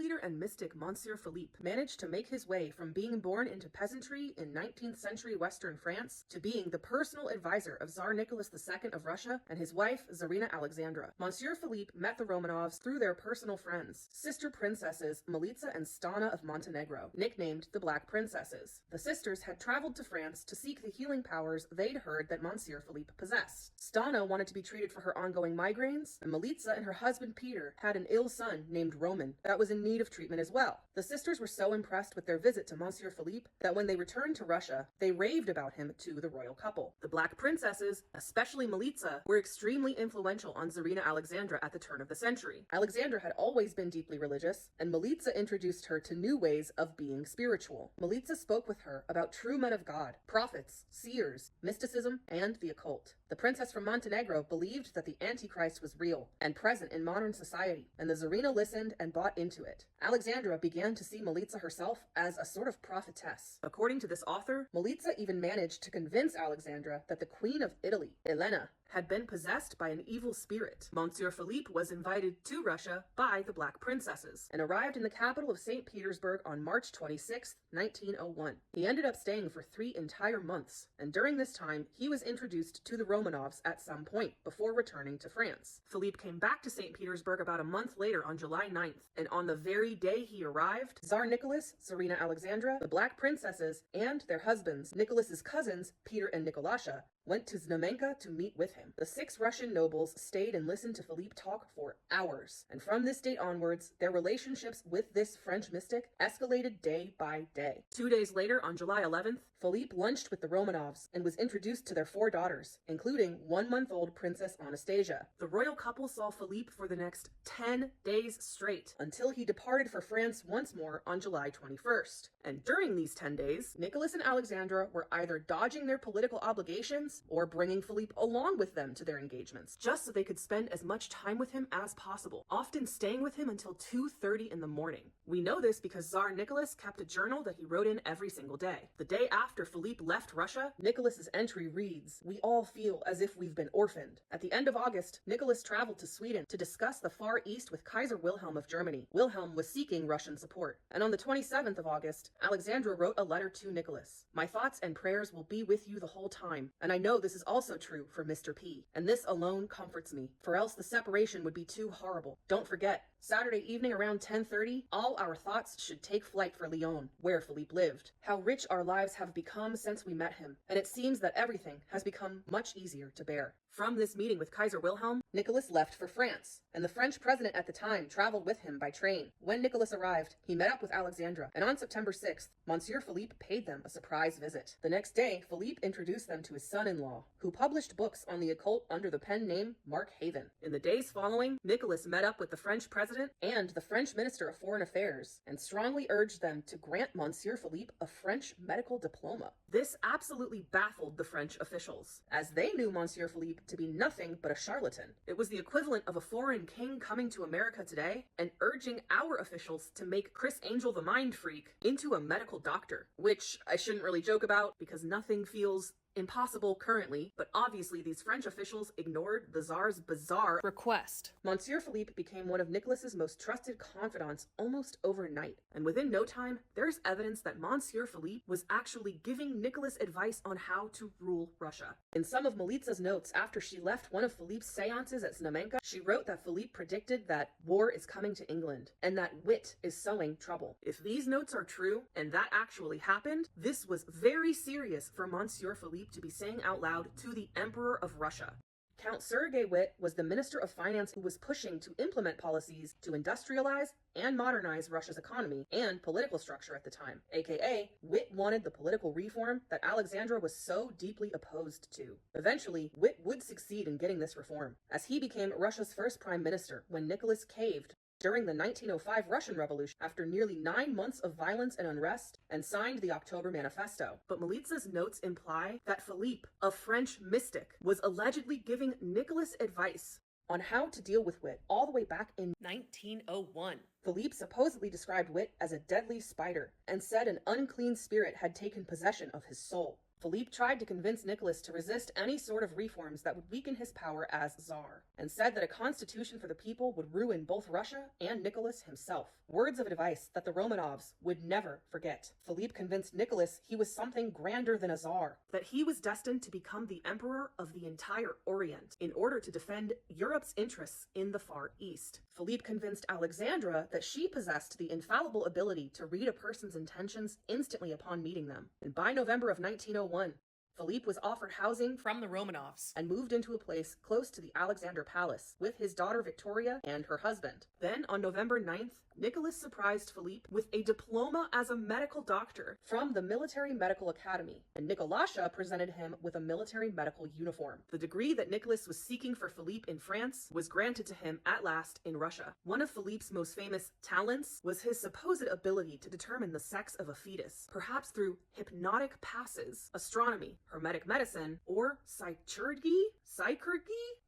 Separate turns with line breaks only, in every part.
leader and mystic Monsieur Philippe managed to make his way from being born into peasantry in 19th century Western France to being the personal advisor of Tsar Nicholas II of Russia and his wife Tzarina Alexandra. Monsieur Philippe met the Romanovs through their personal friends, sister princesses Milica and Stana of Montenegro, nicknamed the Black Princesses. The sisters had traveled to France to seek the healing powers they'd heard that Monsieur Philippe possessed. Stana wanted to be treated for her ongoing migraines, and Milica and her husband Peter had an ill son named Roman that was in need of treatment as well. The sisters were so impressed with their visit to Monsieur Philippe that when they returned to Russia, they raved about him to the royal couple. The Black Princesses, especially Milica, were extremely influential on Tzarina Alexandra at the turn of the century. Alexandra had always been deeply religious, and Milica introduced her to new ways of being spiritual. Milica spoke with her about true men of God, prophets, seers, mysticism, and the occult. The princess from Montenegro believed that the Antichrist was real and present in modern society, and the Tzarina listened and bought into it. Alexandra began to see Milica herself as a sort of prophetess. According to this author, Milica even managed to convince Alexandra that the Queen of Italy, Elena, had been possessed by an evil spirit. Monsieur Philippe was invited to Russia by the Black Princesses and arrived in the capital of St. Petersburg on March 26, 1901. He ended up staying for 3 entire months, and during this time, he was introduced to the Romanovs at some point before returning to France. Philippe came back to St. Petersburg about a month later on July 9th, and on the very day he arrived, Tsar Nicholas, Tzarina Alexandra, the Black Princesses, and their husbands, Nicholas's cousins, Peter and Nicolasha, went to Znamenka to meet with him. The 6 Russian nobles stayed and listened to Philippe talk for hours, and from this date onwards, their relationships with this French mystic escalated day by day. 2 days later, on July 11th, Philippe lunched with the Romanovs and was introduced to their 4 daughters, including 1-month-old Princess Anastasia. The royal couple saw Philippe for the next 10 days straight, until he departed for France once more on July 21st. And during these 10 days, Nicholas and Alexandra were either dodging their political obligations or bringing Philippe along with them to their engagements, just so they could spend as much time with him as possible, often staying with him until 2:30 in the morning. We know this because Tsar Nicholas kept a journal that he wrote in every single day. The day after Philippe left Russia, Nicholas's entry reads, "We all feel as if we've been orphaned." At the end of August, Nicholas traveled to Sweden to discuss the Far East with Kaiser Wilhelm of Germany. Wilhelm was seeking Russian support. And on the 27th of August, Alexandra wrote a letter to Nicholas. "My thoughts and prayers will be with you the whole time, and I know this is also true for Mr. P, and this alone comforts me, for else the separation would be too horrible. Don't forget, Saturday evening around 10:30, all our thoughts should take flight for Lyon, where Philippe lived. How rich our lives have become since we met him, and it seems that everything has become much easier to bear." From this meeting with Kaiser Wilhelm, Nicholas left for France, and the French president at the time traveled with him by train. When Nicholas arrived, he met up with Alexandra, and on September 6th, Monsieur Philippe paid them a surprise visit. The next day, Philippe introduced them to his son-in-law, who published books on the occult under the pen name Mark Haven. In the days following, Nicholas met up with the French president and the French Minister of Foreign Affairs, and strongly urged them to grant Monsieur Philippe a French medical diploma. This absolutely baffled the French officials, as they knew Monsieur Philippe to be nothing but a charlatan. It was the equivalent of a foreign king coming to America today and urging our officials to make Chris Angel the Mind Freak into a medical doctor, which I shouldn't really joke about because nothing feels impossible currently, but obviously these French officials ignored the Tsar's bizarre request. Monsieur Philippe became one of Nicholas's most trusted confidants almost overnight, and within no time, there's evidence that Monsieur Philippe was actually giving Nicholas advice on how to rule Russia. In some of Milica's notes after she left one of Philippe's seances at Znamenka, she wrote that Philippe predicted that war is coming to England, and that wit is sowing trouble. If these notes are true, and that actually happened, this was very serious for Monsieur Philippe to be saying out loud to the Emperor of Russia. Count Sergei Witt was the Minister of Finance who was pushing to implement policies to industrialize and modernize Russia's economy and political structure at the time. AKA, Witt wanted the political reform that Alexandra was so deeply opposed to. Eventually, Witt would succeed in getting this reform, as he became Russia's first prime minister when Nicholas caved during the 1905 Russian Revolution after nearly 9 months of violence and unrest, and signed the October Manifesto. But Milica's notes imply that Philippe, a French mystic, was allegedly giving Nicholas advice on how to deal with Witt all the way back in 1901. Philippe supposedly described Witt as a deadly spider and said an unclean spirit had taken possession of his soul. Philippe tried to convince Nicholas to resist any sort of reforms that would weaken his power as Tsar, and said that a constitution for the people would ruin both Russia and Nicholas himself. Words of advice that the Romanovs would never forget. Philippe convinced Nicholas he was something grander than a Tsar, that he was destined to become the emperor of the entire Orient in order to defend Europe's interests in the Far East. Philippe convinced Alexandra that she possessed the infallible ability to read a person's intentions instantly upon meeting them. And by November of 1901, Philippe was offered housing from the Romanovs and moved into a place close to the Alexandra Palace with his daughter Victoria and her husband. Then, on November 9th, Nicholas surprised Philippe with a diploma as a medical doctor from the Military Medical Academy, and Nicolasha presented him with a military medical uniform. The degree that Nicholas was seeking for Philippe in France was granted to him at last in Russia. One of Philippe's most famous talents was his supposed ability to determine the sex of a fetus, perhaps through hypnotic passes, astronomy, hermetic medicine, or psychurgy?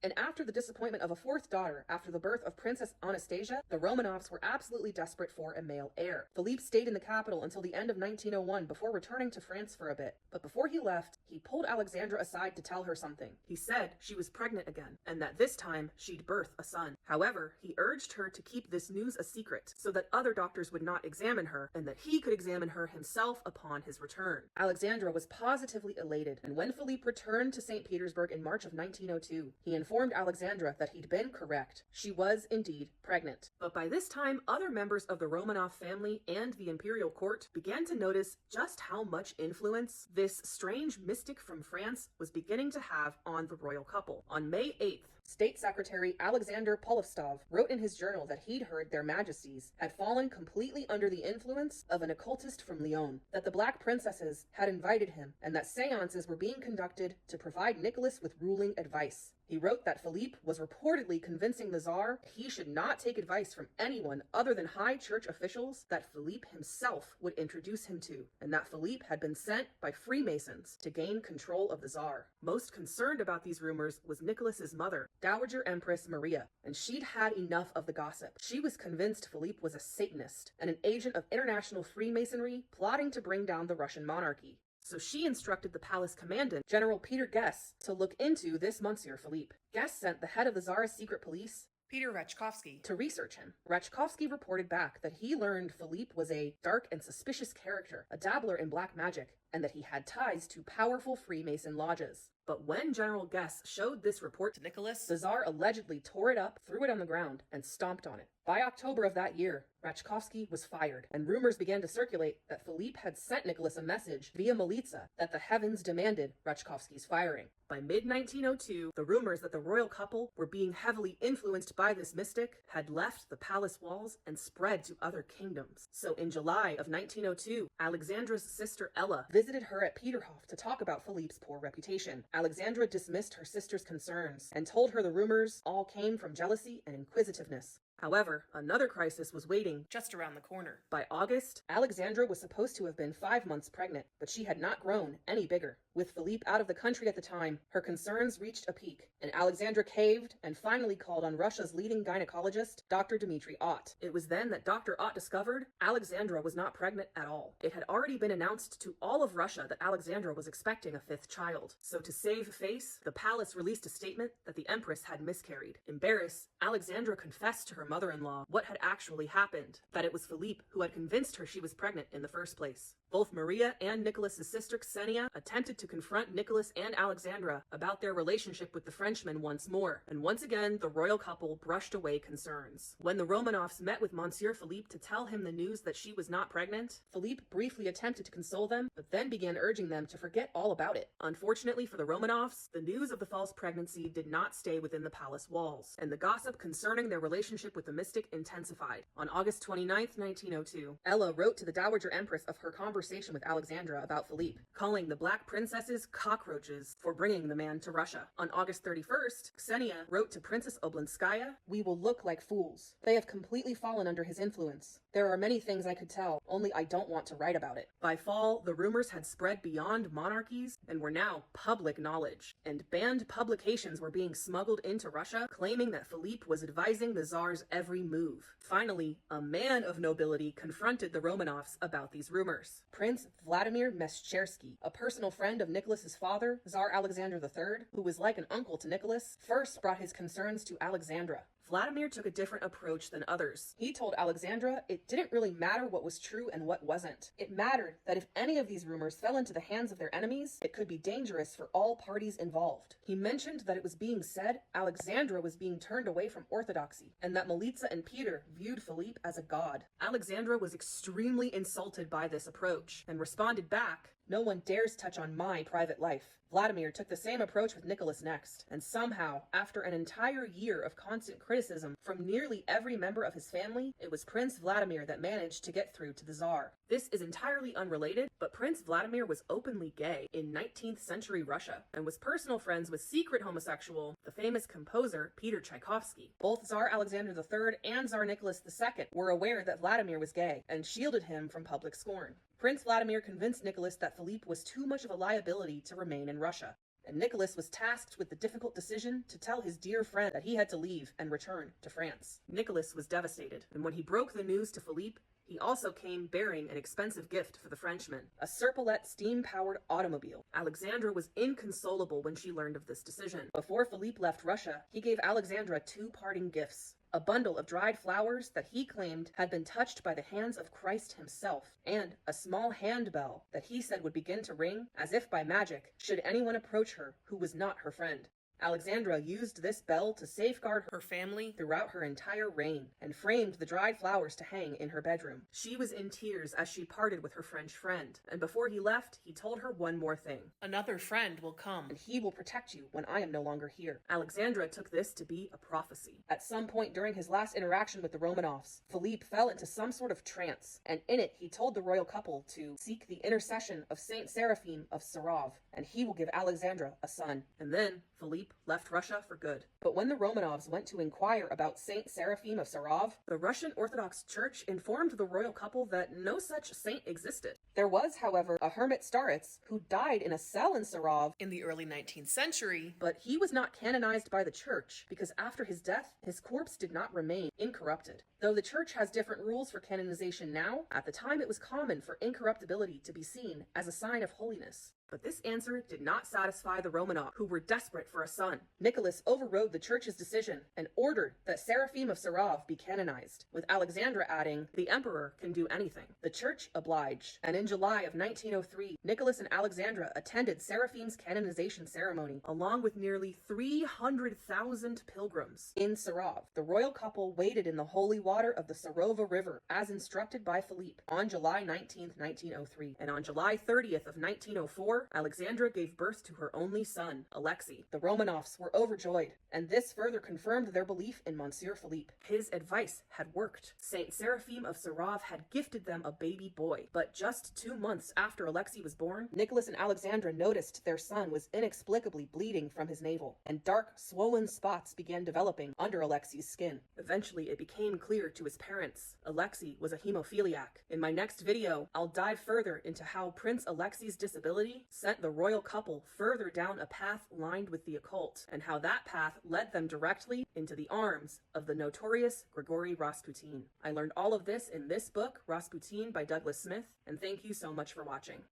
And after the disappointment of a fourth daughter after the birth of Princess Anastasia, the Romanovs were absolutely desperate for a male heir. Philippe stayed in the capital until the end of 1901 before returning to France for a bit. But before he left, he pulled Alexandra aside to tell her something. He said she was pregnant again, and that this time she'd birth a son. However, he urged her to keep this news a secret so that other doctors would not examine her, and that he could examine her himself upon his return. Alexandra was positively elated, and when Philippe returned to St. Petersburg in March of 1902, he informed Alexandra that he'd been correct. She was indeed pregnant. But by this time, other members of the Romanov family and the imperial court began to notice just how much influence this strange mystic from France was beginning to have on the royal couple. On May 8th, State Secretary Alexander Polovstov wrote in his journal that he'd heard their majesties had fallen completely under the influence of an occultist from Lyon, that the Black Princesses had invited him, and that seances were being conducted to provide Nicholas with ruling advice. He wrote that Philippe was reportedly convincing the Tsar he should not take advice from anyone other than high church officials that Philippe himself would introduce him to, and that Philippe had been sent by Freemasons to gain control of the Tsar. Most concerned about these rumors was Nicholas's mother, Dowager Empress Maria, and she'd had enough of the gossip. She was convinced Philippe was a Satanist and an agent of international Freemasonry plotting to bring down the Russian monarchy. So she instructed the palace commandant, General Peter Guess, to look into this Monsieur Philippe. Guess sent the head of the Tsar's secret police, Peter Rachkovsky, to research him. Rachkovsky reported back that he learned Philippe was a dark and suspicious character, a dabbler in black magic, and that he had ties to powerful Freemason lodges. But when General Guess showed this report to Nicholas, the Tsar allegedly tore it up, threw it on the ground, and stomped on it. By October of that year, Rachkovsky was fired, and rumors began to circulate that Philippe had sent Nicholas a message via Milica that the heavens demanded Rachkovsky's firing. By mid-1902, the rumors that the royal couple were being heavily influenced by this mystic had left the palace walls and spread to other kingdoms. So in July of 1902, Alexandra's sister Ella visited her at Peterhof to talk about Philippe's poor reputation. Alexandra dismissed her sister's concerns and told her the rumors all came from jealousy and inquisitiveness. However, another crisis was waiting just around the corner. By August, Alexandra was supposed to have been 5 months pregnant, but she had not grown any bigger. With Philippe out of the country at the time, her concerns reached a peak, and Alexandra caved and finally called on Russia's leading gynecologist, Dr. Dmitry Ott. It was then that Dr. Ott discovered Alexandra was not pregnant at all. It had already been announced to all of Russia that Alexandra was expecting a 5th child. So to save face, the palace released a statement that the Empress had miscarried. Embarrassed, Alexandra confessed to her mother-in-law what had actually happened, that it was Philippe who had convinced her she was pregnant in the first place. Both Maria and Nicholas's sister Ksenia attempted to confront Nicholas and Alexandra about their relationship with the Frenchman once more, and once again the royal couple brushed away concerns. When the Romanovs met with Monsieur Philippe to tell him the news that she was not pregnant, Philippe briefly attempted to console them, but then began urging them to forget all about it. Unfortunately for the Romanovs, the news of the false pregnancy did not stay within the palace walls, and the gossip concerning their relationship with the mystic intensified. On August 29, 1902, Ella wrote to the Dowager Empress of her conversation with Alexandra about Philippe, calling the Black Princesses cockroaches for bringing the man to Russia. On August 31st, Ksenia wrote to Princess Oblinskaya, "We will look like fools. They have completely fallen under his influence. There are many things I could tell, only I don't want to write about it." By fall, the rumors had spread beyond monarchies and were now public knowledge, and banned publications were being smuggled into Russia, claiming that Philippe was advising the Tsar's every move. Finally, a man of nobility confronted the Romanovs about these rumors. Prince Vladimir Meshchersky, a personal friend of Nicholas's father, Tsar Alexander III, who was like an uncle to Nicholas, first brought his concerns to Alexandra. Vladimir took a different approach than others. He told Alexandra it didn't really matter what was true and what wasn't. It mattered that if any of these rumors fell into the hands of their enemies, it could be dangerous for all parties involved. He mentioned that it was being said Alexandra was being turned away from orthodoxy, and that Militsa and Peter viewed Philippe as a god. Alexandra was extremely insulted by this approach, and responded back, "No one dares touch on my private life." Vladimir took the same approach with Nicholas next, and somehow, after an entire year of constant criticism from nearly every member of his family, it was Prince Vladimir that managed to get through to the Tsar. This is entirely unrelated, but Prince Vladimir was openly gay in 19th century Russia, and was personal friends with secret homosexual, the famous composer Peter Tchaikovsky. Both Tsar Alexander III and Tsar Nicholas II were aware that Vladimir was gay, and shielded him from public scorn. Prince Vladimir convinced Nicholas that Philippe was too much of a liability to remain in Russia, and Nicholas was tasked with the difficult decision to tell his dear friend that he had to leave and return to France. Nicholas was devastated, and when he broke the news to Philippe, he also came bearing an expensive gift for the Frenchman, a Serpollet steam-powered automobile. Alexandra was inconsolable when she learned of this decision. Before Philippe left Russia, he gave Alexandra two parting gifts: a bundle of dried flowers that he claimed had been touched by the hands of Christ himself, and a small handbell that he said would begin to ring as if by magic should anyone approach her who was not her friend. Alexandra used this bell to safeguard her family throughout her entire reign, and framed the dried flowers to hang in her bedroom. She was in tears as she parted with her French friend, and before he left, he told her one more thing: "Another friend will come, and he will protect you when I am no longer here." Alexandra took this to be a prophecy. At some point during his last interaction with the Romanovs, Philippe fell into some sort of trance, and in it he told the royal couple to seek the intercession of Saint Seraphim of Sarov, and he will give Alexandra a son. And then Philippe left Russia for good. But when the Romanovs went to inquire about Saint Seraphim of Sarov, the Russian Orthodox Church informed the royal couple that no such saint existed. There was, however, a hermit Staritz who died in a cell in Sarov in the early 19th century, but he was not canonized by the church because after his death, his corpse did not remain incorrupted. Though the church has different rules for canonization now, at the time it was common for incorruptibility to be seen as a sign of holiness. But this answer did not satisfy the Romanovs, who were desperate for a son. Nicholas overrode the church's decision and ordered that Seraphim of Sarov be canonized, with Alexandra adding, "The emperor can do anything." The church obliged, and in July of 1903, Nicholas and Alexandra attended Seraphim's canonization ceremony, along with nearly 300,000 pilgrims. In Sarov, the royal couple waded in the holy water of the Sarova River, as instructed by Philippe, on July 19, 1903, and on July 30th of 1904, Alexandra gave birth to her only son, Alexei. The Romanovs were overjoyed, and this further confirmed their belief in Monsieur Philippe. His advice had worked. Saint Seraphim of Sarov had gifted them a baby boy, but just 2 months after Alexei was born, Nicholas and Alexandra noticed their son was inexplicably bleeding from his navel, and dark, swollen spots began developing under Alexei's skin. Eventually, it became clear to his parents Alexei was a hemophiliac. In my next video, I'll dive further into how Prince Alexei's disability sent the royal couple further down a path lined with the occult, and how that path led them directly into the arms of the notorious Grigory Rasputin. I learned all of this in this book, Rasputin by Douglas Smith, and thank you so much for watching.